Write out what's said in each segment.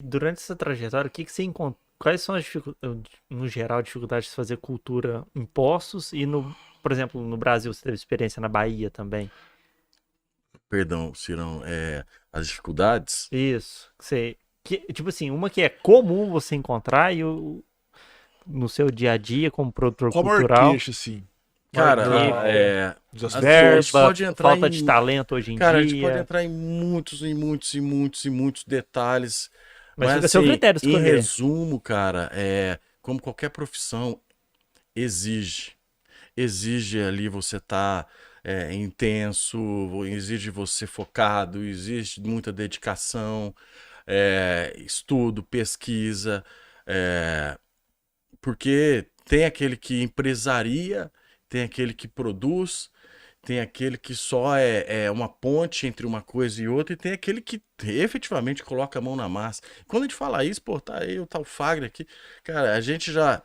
Durante essa trajetória, o que que você encontrou? Quais são as no geral, dificuldades de fazer cultura em Poços e por exemplo, no Brasil, você teve experiência na Bahia também? Perdão, Cirão, as dificuldades. Isso. Tipo assim, uma que é comum você encontrar no seu dia a dia como produtor Qual a maior cultural, queixa, assim? maior Cara, queixa, Desastre. a gente verba, pode entrar falta de em, talento hoje em cara, a gente pode dia, entrar em muitos detalhes, mas mas fica a seu assim, critério em escolher. resumo, cara, como qualquer profissão exige, exige ali você tá intenso, exige você focado, exige muita dedicação, estudo, pesquisa, é, porque tem aquele que empresaria, tem aquele que produz, tem aquele que só é uma ponte entre uma coisa e outra, e tem aquele que efetivamente coloca a mão na massa. Quando a gente fala isso, pô, tá aí o tal Fagner aqui, cara, a gente já,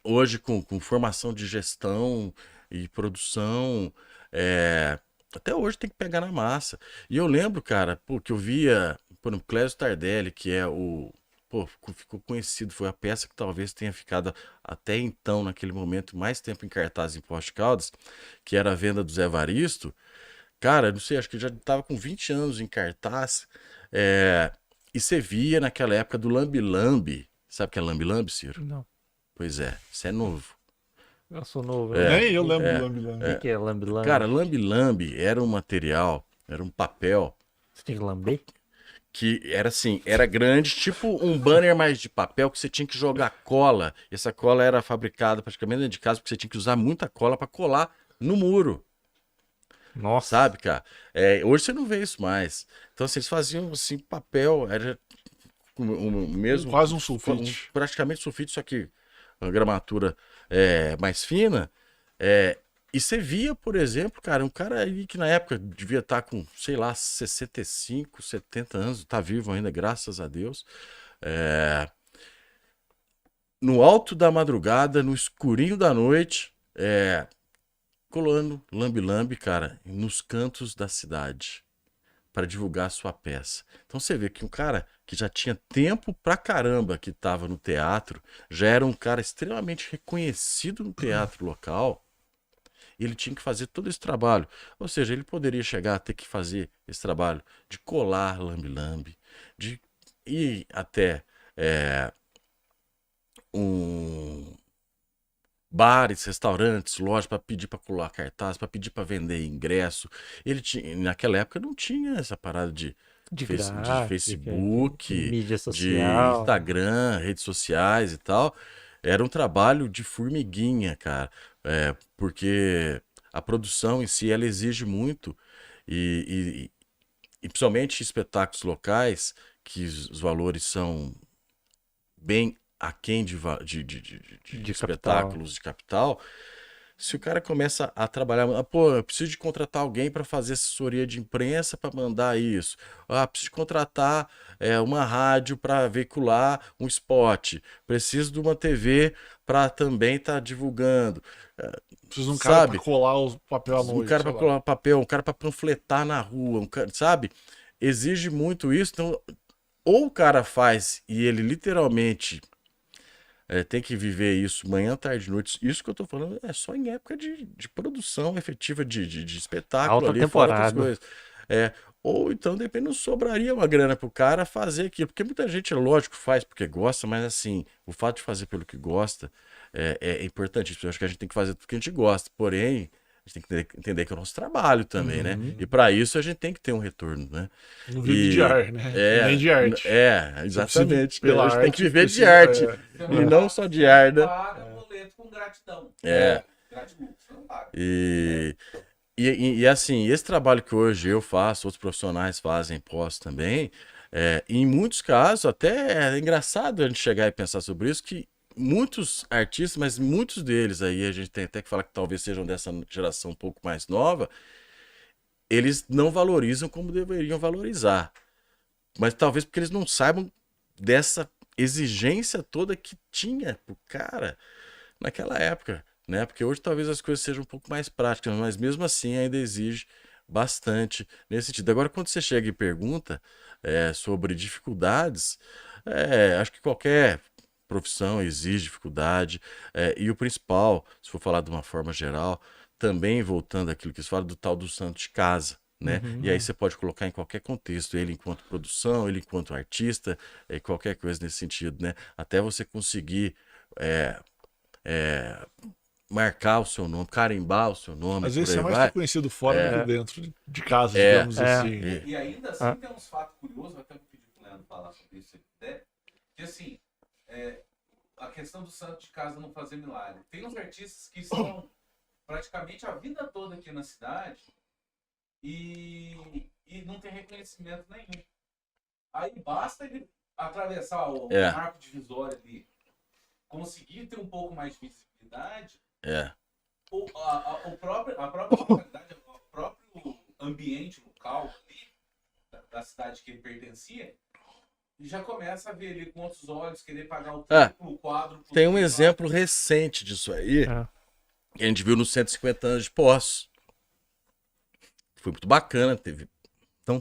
hoje com formação de gestão e produção, é, até hoje tem que pegar na massa. E eu lembro, cara, pô, que eu via, por exemplo, Clésio Tardelli, que é o. Pô, ficou conhecido, foi a peça que talvez tenha ficado até então, naquele momento, mais tempo em cartaz em Poste de Caldas, que era a venda do Zé Varisto. Cara, não sei, acho que já estava com 20 anos em cartaz. é, e você via naquela época do Lambi Lambi. Sabe o que é Lambi Lambi, Ciro? Não, Pois é, isso é novo. eu sou novo. É, Nem eu O lembro do é, Lambi que Lambi. é. que é lambe-lambe? Cara, lambe-lambe era um material, era um papel Você tem que lamber? que era assim, era grande, tipo um banner mais de papel que você tinha que jogar cola. E essa cola era fabricada praticamente dentro de casa, porque você tinha que usar muita cola para colar no muro, Nossa. sabe, cara? Hoje você não vê isso mais. Então, assim, eles faziam assim, papel, era o mesmo, Quase um sulfite. praticamente sulfite, só que uma gramatura mais fina. É, e você via, por exemplo, cara, um cara aí que na época devia estar com, sei lá, 65, 70 anos, tá vivo ainda, graças a Deus. é, no alto da madrugada, no escurinho da noite, colando lambe-lambe, cara, nos cantos da cidade para divulgar sua peça. Então você vê que um cara que já tinha tempo pra caramba que estava no teatro, já era um cara extremamente reconhecido no teatro local, e ele tinha que fazer todo esse trabalho. Ou seja, ele poderia chegar a ter que fazer esse trabalho de colar lambe-lambe, de ir até é, um bares, restaurantes, lojas para pedir para colar cartaz, para pedir para vender ingresso. Ele tinha, naquela época não tinha essa parada De de gráfica, de Facebook, mídia de social. Instagram, redes sociais e tal. Era um trabalho de formiguinha, cara, porque a produção em si ela exige muito e, e principalmente espetáculos locais que os valores são bem aquém de De capital. espetáculos de capital. Se o cara começa a trabalhar, pô, eu preciso de contratar alguém para fazer assessoria de imprensa para mandar isso. Ah, preciso de contratar uma rádio para veicular um spot. Preciso de uma TV para também estar divulgando. Preciso de um cara pra Sabe? colar o papel à Um noite, cara sei para lá. colar papel, um cara para panfletar na rua, sabe? Exige muito isso. Então, ou o cara faz e ele literalmente tem que viver isso manhã, tarde, noite. Isso que eu tô falando é só em época de produção efetiva de espetáculo Alta ali, fora outras temporada. coisas. É, ou então, depende, não sobraria uma grana pro cara fazer aquilo. Porque muita gente, é lógico, faz porque gosta, mas assim, o fato de fazer pelo que gosta é importante. Eu acho que a gente tem que fazer tudo que a gente gosta. Porém, a gente tem que entender que é o nosso trabalho também, né? Uhum. E para isso a gente tem que ter um retorno, né? Não vive de E arte, né? E nem de arte. Você precisa exatamente. pela A gente tem que arte, viver de precisa. arte e não só de ar, né? Paga boleto com gratidão. É. Gratidão, você não paga. E, e assim, esse trabalho que hoje eu faço, outros profissionais fazem pós também, em muitos casos, até é engraçado a gente chegar e pensar sobre isso, que muitos artistas, mas muitos deles aí, a gente tem até que falar que talvez sejam dessa geração um pouco mais nova, eles não valorizam como deveriam valorizar. Mas talvez porque eles não saibam dessa exigência toda que tinha pro cara naquela época, né? Porque hoje talvez as coisas sejam um pouco mais práticas, mas mesmo assim ainda exige bastante nesse sentido. Agora, quando você chega e pergunta sobre dificuldades, acho que qualquer profissão exige dificuldade, e o principal, se for falar de uma forma geral, também voltando àquilo que se fala do tal do santo de casa, né? E aí você pode colocar em qualquer contexto, ele enquanto produção, ele enquanto artista, qualquer coisa nesse sentido, né? Até você conseguir marcar o seu nome, carimbar o seu nome, Às vezes por você aí é mais vai. reconhecido fora do que dentro de casa, digamos assim. E ainda assim tem uns fatos curiosos, até vou pedir pro Leandro falar sobre isso, se ele puder, que assim, a questão do santo de casa não fazer milagre. Tem uns artistas que estão praticamente a vida toda aqui na cidade e não tem reconhecimento nenhum. Aí basta ele atravessar o marco divisório ali, conseguir ter um pouco mais de visibilidade, a própria localidade, o próprio ambiente local ali, da cidade que ele pertencia, já começa a ver ele com outros olhos, querer pagar o quadro. Tem um exemplo recente disso aí, que a gente viu nos 150 anos de Poços. Foi muito bacana, teve. Não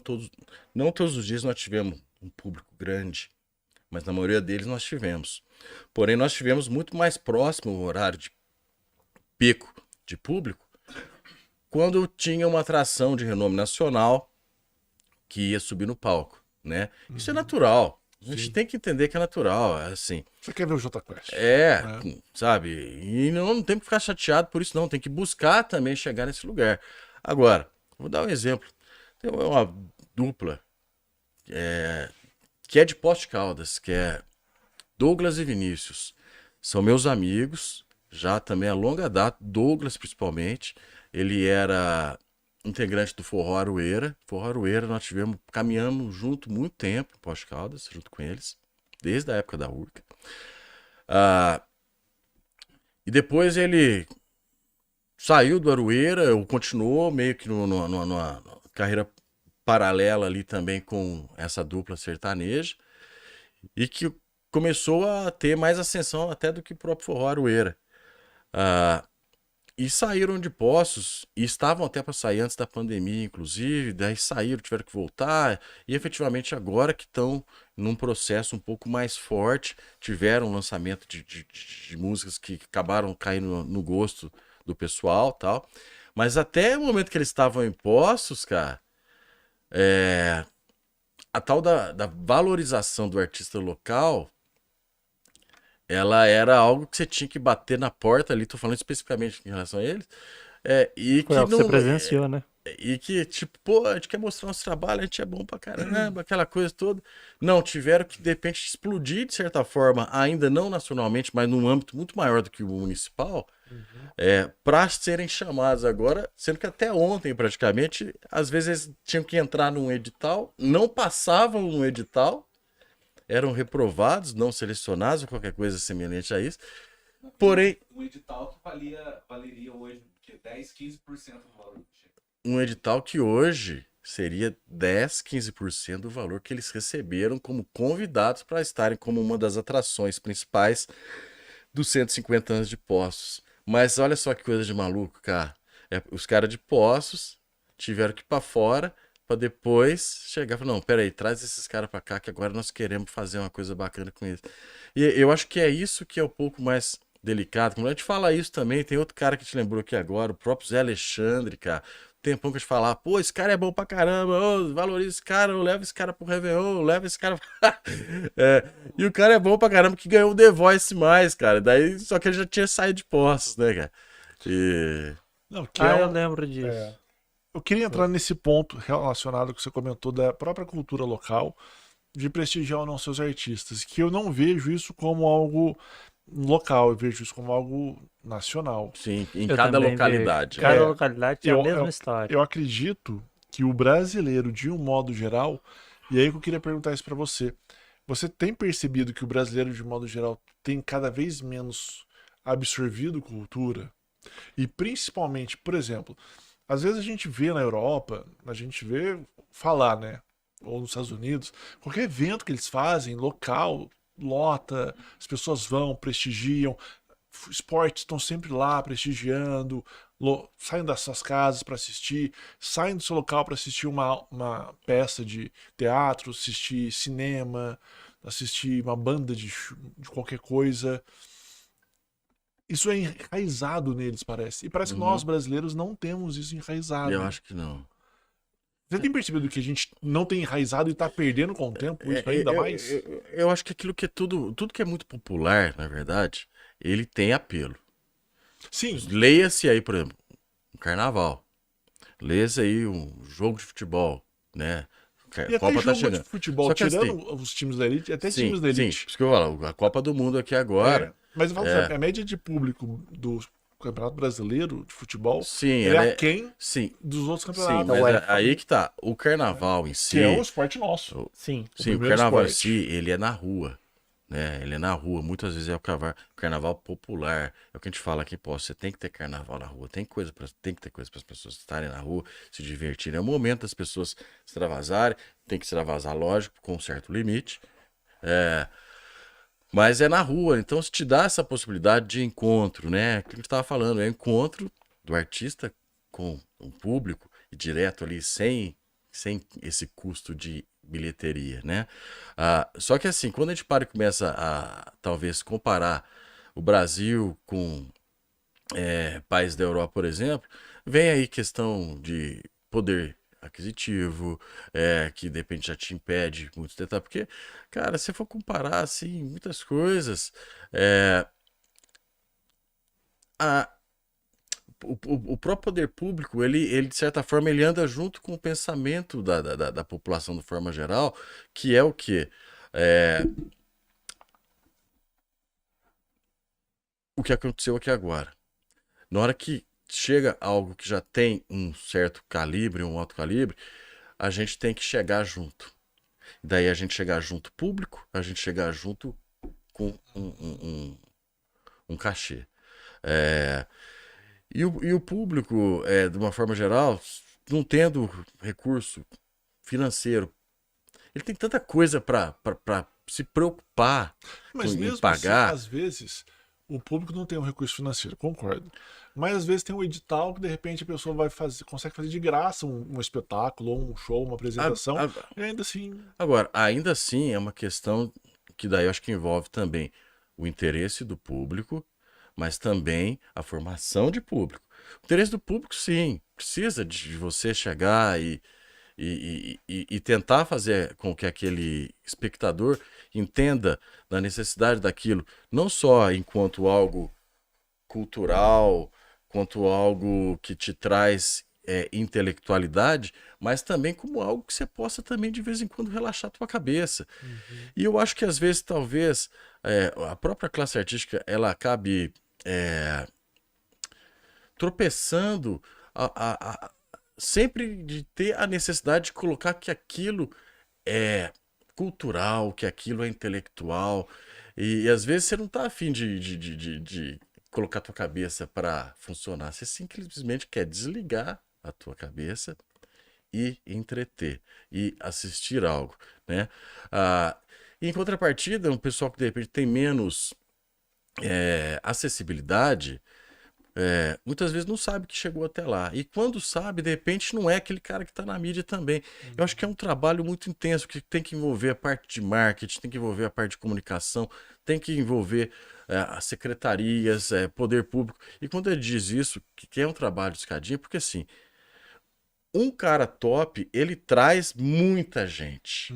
todos os dias nós tivemos um público grande, mas na maioria deles nós tivemos. Porém, nós tivemos muito mais próximo o horário de pico de público, quando tinha uma atração de renome nacional que ia subir no palco, né? Isso é natural. A gente tem que entender que é natural, assim. Você quer ver o Jota Quest? Sabe? E não tem que ficar chateado por isso, não. Tem que buscar também chegar nesse lugar. Agora, vou dar um exemplo. Tem uma dupla que é de Poços de Caldas, que é Douglas e Vinícius. São meus amigos, já também a longa data, Douglas principalmente. Ele era integrante do Forró Aroeira. Forró Aroeira nós caminhamos junto muito tempo em Poços de Caldas, junto com eles, desde a época da Urca. E depois ele saiu do Aroeira, ou continuou meio que numa carreira paralela ali também com essa dupla sertaneja, e que começou a ter mais ascensão até do que o próprio Forró Aroeira. E saíram de Poços, e estavam até para sair antes da pandemia, inclusive, daí saíram, tiveram que voltar, e efetivamente agora que estão num processo um pouco mais forte, tiveram um lançamento de músicas que acabaram caindo no gosto do pessoal e tal. Mas até o momento que eles estavam em Poços, cara, a tal da valorização do artista local, ela era algo que você tinha que bater na porta ali, tô falando especificamente em relação a eles, e que você presenciou, né? E que, tipo, pô, a gente quer mostrar nosso trabalho, a gente é bom pra caramba, aquela coisa toda. Não, tiveram que, de repente, explodir, de certa forma, ainda não nacionalmente, mas num âmbito muito maior do que o municipal, para serem chamados agora, sendo que até ontem, praticamente, às vezes eles tinham que entrar num edital, não passavam no edital, eram reprovados, não selecionados, ou qualquer coisa semelhante a isso. Porém, um edital que valeria hoje de 10, 15% do valor. Um edital que hoje seria 10, 15% do valor que eles receberam como convidados para estarem como uma das atrações principais dos 150 anos de Poços. Mas olha só que coisa de maluco, cara. Os caras de Poços tiveram que ir para fora para depois chegar e falar, não, peraí, traz esses caras para cá que agora nós queremos fazer uma coisa bacana com eles. E eu acho que é isso que é um pouco mais delicado. Como a gente fala isso também, tem outro cara que te lembrou aqui agora, o próprio Zé Alexandre, cara. Tempão que a gente falar, pô, esse cara é bom pra caramba, valoriza esse cara, leva esse cara pro Réveillon, leva esse cara e o cara é bom pra caramba que ganhou o The Voice mais, cara. Daí, só que ele já tinha saído de Poços, né, cara? Eu lembro disso. Eu queria entrar nesse ponto relacionado que você comentou da própria cultura local, de prestigiar ou não seus artistas, que eu não vejo isso como algo local, eu vejo isso como algo nacional. Sim, em cada localidade. Cada localidade tem a mesma história. Eu acredito que o brasileiro, de um modo geral, e aí que eu queria perguntar isso pra você, você tem percebido que o brasileiro, de modo geral, tem cada vez menos absorvido cultura? E principalmente, por exemplo, às vezes a gente vê na Europa, a gente vê falar, né? Ou nos Estados Unidos, qualquer evento que eles fazem, local, lota, as pessoas vão, prestigiam, esportes estão sempre lá prestigiando, Saem das suas casas para assistir, saem do seu local para assistir uma peça de teatro, assistir cinema, assistir uma banda de qualquer coisa. Isso é enraizado neles, parece. E parece que nós, brasileiros, não temos isso enraizado. Eu acho que não. Você tem percebido que a gente não tem enraizado e tá perdendo com o tempo isso ainda mais? Eu acho que aquilo que é tudo que é muito popular, na verdade, ele tem apelo. Sim. Leia-se aí, por exemplo, um carnaval. Leia-se aí um jogo de futebol, né? E até Copa tá jogo de chegando. futebol, Só que tirando assim, os times da elite, até sim, times da sim, elite. isso que eu falo, a Copa do Mundo aqui agora, Mas eu falo assim, a média de público do Campeonato Brasileiro de Futebol sim, é aquém sim, dos outros sim, campeonatos. mas UEFA. aí que tá, o carnaval em si, Que é um esporte nosso. Sim. sim, o primeiro carnaval em esporte. si, ele é na rua, né? Ele é na rua, muitas vezes é o carnaval popular, é o que a gente fala aqui, pô, você tem que ter carnaval na rua, tem que ter coisa para as pessoas estarem na rua, se divertirem, é o momento das pessoas extravasarem, tem que extravasar, lógico, com um certo limite, mas é na rua, então se te dá essa possibilidade de encontro, né? O que a gente estava falando, é o encontro do artista com o público e direto ali, sem esse custo de bilheteria, né? Só que assim, quando a gente para e começa a talvez comparar o Brasil com países da Europa, por exemplo, vem aí questão de poder aquisitivo, que de repente já te impede muito tentar, porque, cara, se for comparar assim, muitas coisas, a, o próprio poder público, ele de certa forma, ele anda junto com o pensamento da população de forma geral, que é o quê? O que aconteceu aqui agora. Na hora que chega algo que já tem um certo calibre, um alto calibre, a gente tem que chegar junto. Daí a gente chegar junto público, a gente chegar junto com um cachê. E o público, de uma forma geral, não tendo recurso financeiro, ele tem tanta coisa para se preocupar Mas em mesmo assim, pagar. às vezes, o público não tem um recurso financeiro, concordo. Mas às vezes tem um edital que de repente a pessoa consegue fazer de graça um espetáculo, ou um show, uma apresentação, e ainda assim. Agora, ainda assim, é uma questão que daí eu acho que envolve também o interesse do público, mas também a formação de público. O interesse do público, sim, precisa de você chegar e tentar fazer com que aquele espectador entenda da necessidade daquilo, não só enquanto algo cultural, quanto algo que te traz intelectualidade, mas também como algo que você possa também de vez em quando relaxar a tua cabeça. E eu acho que às vezes, talvez, a própria classe artística, ela acabe tropeçando sempre de ter a necessidade de colocar que aquilo é cultural, que aquilo é intelectual, e às vezes você não tá afim de colocar a tua cabeça para funcionar, você simplesmente quer desligar a tua cabeça e entreter, e assistir algo, né? Em contrapartida, um pessoal que de repente tem menos acessibilidade, muitas vezes não sabe que chegou até lá. E quando sabe, de repente, não é aquele cara que está na mídia também. Eu acho que é um trabalho muito intenso, que tem que envolver a parte de marketing, tem que envolver a parte de comunicação, tem que envolver as secretarias, poder público. E quando ele diz isso, que é um trabalho de escadinha, porque assim, um cara top, ele traz muita gente.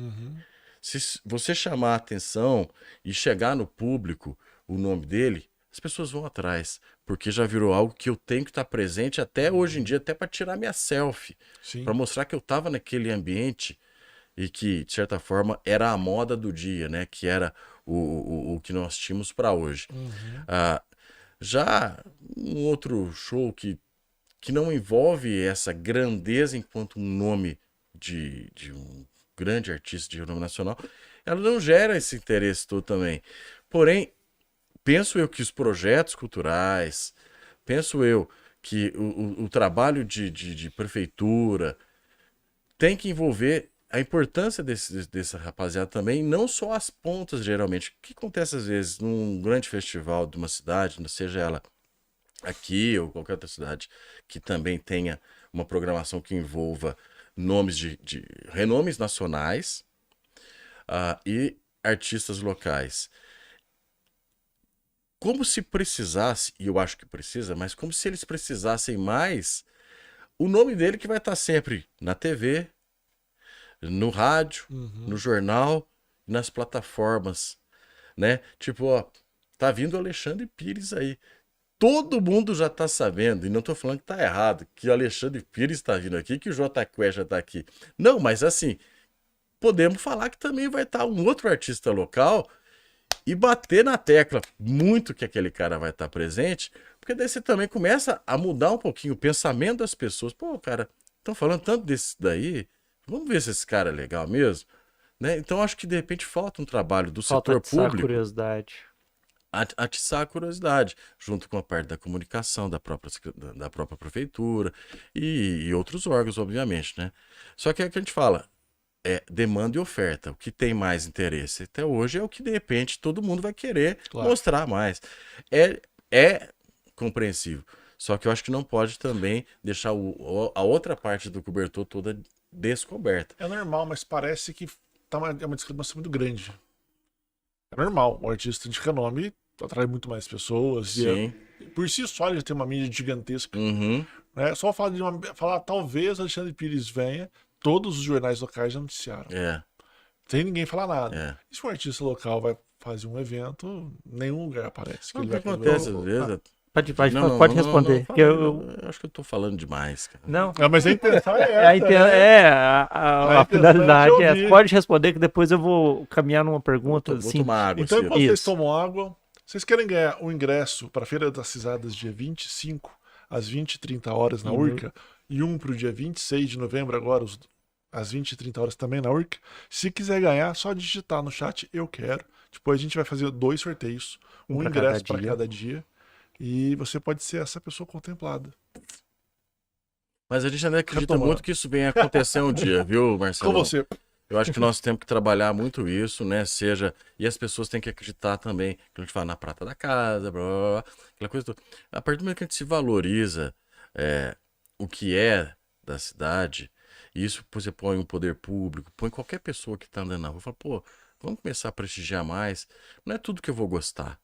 Se você chamar a atenção e chegar no público o nome dele, as pessoas vão atrás, porque já virou algo que eu tenho que estar presente até hoje em dia, até para tirar minha selfie, Sim. para mostrar que eu estava naquele ambiente e que, de certa forma, era a moda do dia, né? Que era o que nós tínhamos para hoje. Já um outro show que não envolve essa grandeza enquanto um nome de um grande artista de renome nacional, ela não gera esse interesse todo também. Porém, penso eu que os projetos culturais, penso eu que o trabalho de prefeitura tem que envolver a importância dessa rapaziada também, não só as pontas, geralmente. O que acontece às vezes num grande festival de uma cidade, seja ela aqui ou qualquer outra cidade que também tenha uma programação que envolva nomes de renomes nacionais, e artistas locais. Como se precisasse, e eu acho que precisa, mas como se eles precisassem mais, o nome dele que vai estar sempre na TV, no rádio, no jornal, nas plataformas, né? Tipo, ó, tá vindo o Alexandre Pires aí. Todo mundo já tá sabendo, e não tô falando que tá errado, que o Alexandre Pires tá vindo aqui, que o Jota Quest já tá aqui. Não, mas assim, podemos falar que também vai estar um outro artista local e bater na tecla muito que aquele cara vai estar presente, porque daí você também começa a mudar um pouquinho o pensamento das pessoas. Pô, cara, estão falando tanto desse daí, vamos ver se esse cara é legal mesmo, né? Então acho que de repente falta um trabalho do Falta setor atiçar a público curiosidade. atiçar a curiosidade, junto com a parte da comunicação da própria prefeitura e outros órgãos, obviamente, né? Só que é o que a gente fala, demanda e oferta. O que tem mais interesse até hoje é o que, de repente, todo mundo vai querer Claro. mostrar mais. É compreensível. Só que eu acho que não pode também deixar a outra parte do cobertor toda descoberta. É normal, mas parece que é uma discrepância muito grande. É normal, o artista de renome atrai muito mais pessoas. Sim. Por si só ele já tem uma mídia gigantesca. Uhum. Né? Só falar talvez Alexandre Pires venha, todos os jornais locais já noticiaram. Sem ninguém falar nada. E se um artista local vai fazer um evento, nenhum lugar aparece. O que acontece às vezes... Pode responder. Não, eu acho que eu tô falando demais, cara. Não. Mas a intenção é essa. A finalidade é essa. Pode responder que depois eu vou caminhar numa pergunta. Vou tomar água. Então, enquanto vocês Isso. tomam água, vocês querem ganhar o ingresso para a Feira das Risadas dia 25 às 20h30 na Urca e um para o dia 26 de novembro agora, às 20h30 também na Urca. Se quiser ganhar, só digitar no chat eu quero. Depois a gente vai fazer 2 sorteios, um ingresso para cada dia. E você pode ser essa pessoa contemplada. Mas a gente ainda acredita muito que isso venha acontecer um dia, viu, Marcelo? Com você. Eu acho que nós temos que trabalhar muito isso, né? E as pessoas têm que acreditar também, que a gente fala na prata da casa, blá, blá, blá, aquela coisa toda. A partir do momento que a gente se valoriza o que é da cidade, e isso você põe um poder público, põe qualquer pessoa que tá andando na rua, fala, pô, vamos começar a prestigiar mais. Não é tudo que eu vou gostar.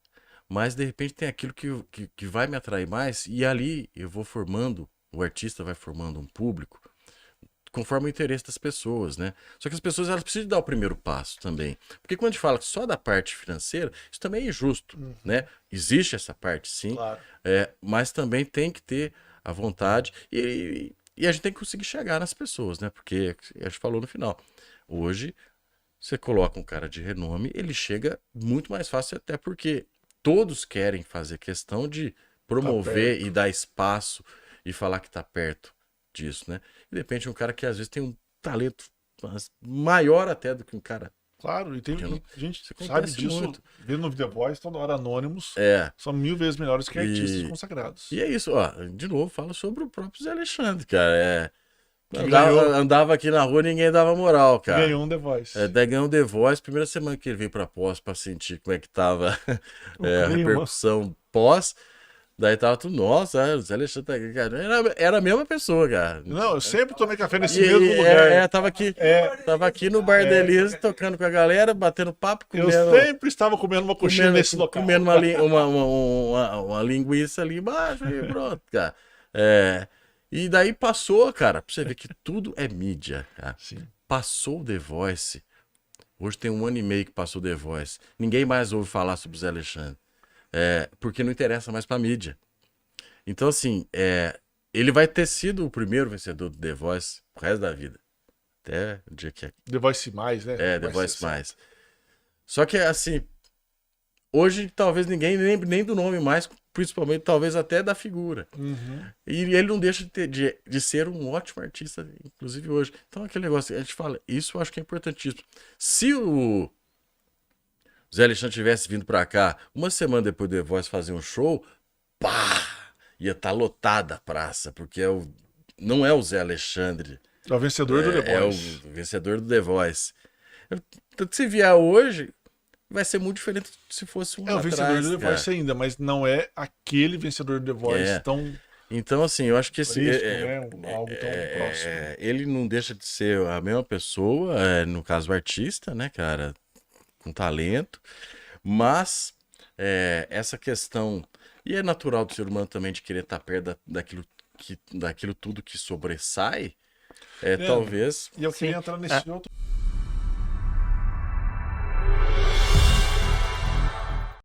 Mas, de repente, tem aquilo que vai me atrair mais, e ali eu vou formando, o artista vai formando um público, conforme o interesse das pessoas, né? Só que as pessoas, elas precisam dar o primeiro passo também. Porque quando a gente fala só da parte financeira, isso também é injusto, né? Existe essa parte, sim, Claro. mas também tem que ter a vontade, e a gente tem que conseguir chegar nas pessoas, né? Porque, a gente falou no final, hoje, você coloca um cara de renome, ele chega muito mais fácil, até porque todos querem fazer questão de promover e dar espaço e falar que tá perto disso, né? E de repente um cara que às vezes tem um talento maior até do que um cara. Claro, e a gente Isso sabe acontece disso. muito. Vendo no The Voice, toda hora anônimos são 1000 vezes melhores que artistas consagrados. E é isso, ó. De novo, fala sobre o próprio Zé Alexandre, cara. Ganhou. Andava aqui na rua, ninguém dava moral, cara. Ganhou um The Voice. Daí ganhou um The Voice, primeira semana que ele veio pra pós pra sentir como é que tava a repercussão pós. Daí tava tudo, nossa, o Zé Alexandre tá aqui, cara. Era a mesma pessoa, cara. Não, eu sempre tomei café nesse mesmo lugar. Tava aqui no Bar da Elise, tocando com a galera, batendo papo, comendo. Eu sempre estava comendo uma coxinha nesse local. Comendo uma linguiça ali embaixo e pronto, cara. E daí passou, cara, pra você ver que tudo é mídia, cara. Sim. Passou o The Voice. Hoje tem 1 ano e meio que passou o The Voice. Ninguém mais ouve falar sobre o Zé Alexandre. Porque não interessa mais pra mídia. Então, assim, ele vai ter sido o primeiro vencedor do The Voice pro resto da vida. Até o dia que é. The Voice mais, né? The Voice mais. Só que, assim, hoje talvez ninguém lembre nem do nome mais, principalmente talvez até da figura. E ele não deixa de ser um ótimo artista, inclusive hoje. Então, aquele negócio, a gente fala, isso eu acho que é importantíssimo. Se o Zé Alexandre tivesse vindo pra cá uma semana depois do The Voice fazer um show, ia estar lotada a praça, porque não é o Zé Alexandre. É o vencedor do The Voice. É o vencedor do The Voice. Se vier hoje, vai ser muito diferente se fosse um É o lá vencedor atrás, do The cara. Voice ainda, mas não é aquele vencedor do The Voice É. tão Então, assim, eu acho que esse, fresco, não é algo tão próximo. ele não deixa de ser a mesma pessoa, no caso o artista, né, cara, com talento, mas essa questão, e é natural do ser humano também de querer estar perto daquilo tudo que sobressai, Leandro, talvez... E eu Sim. queria entrar nesse outro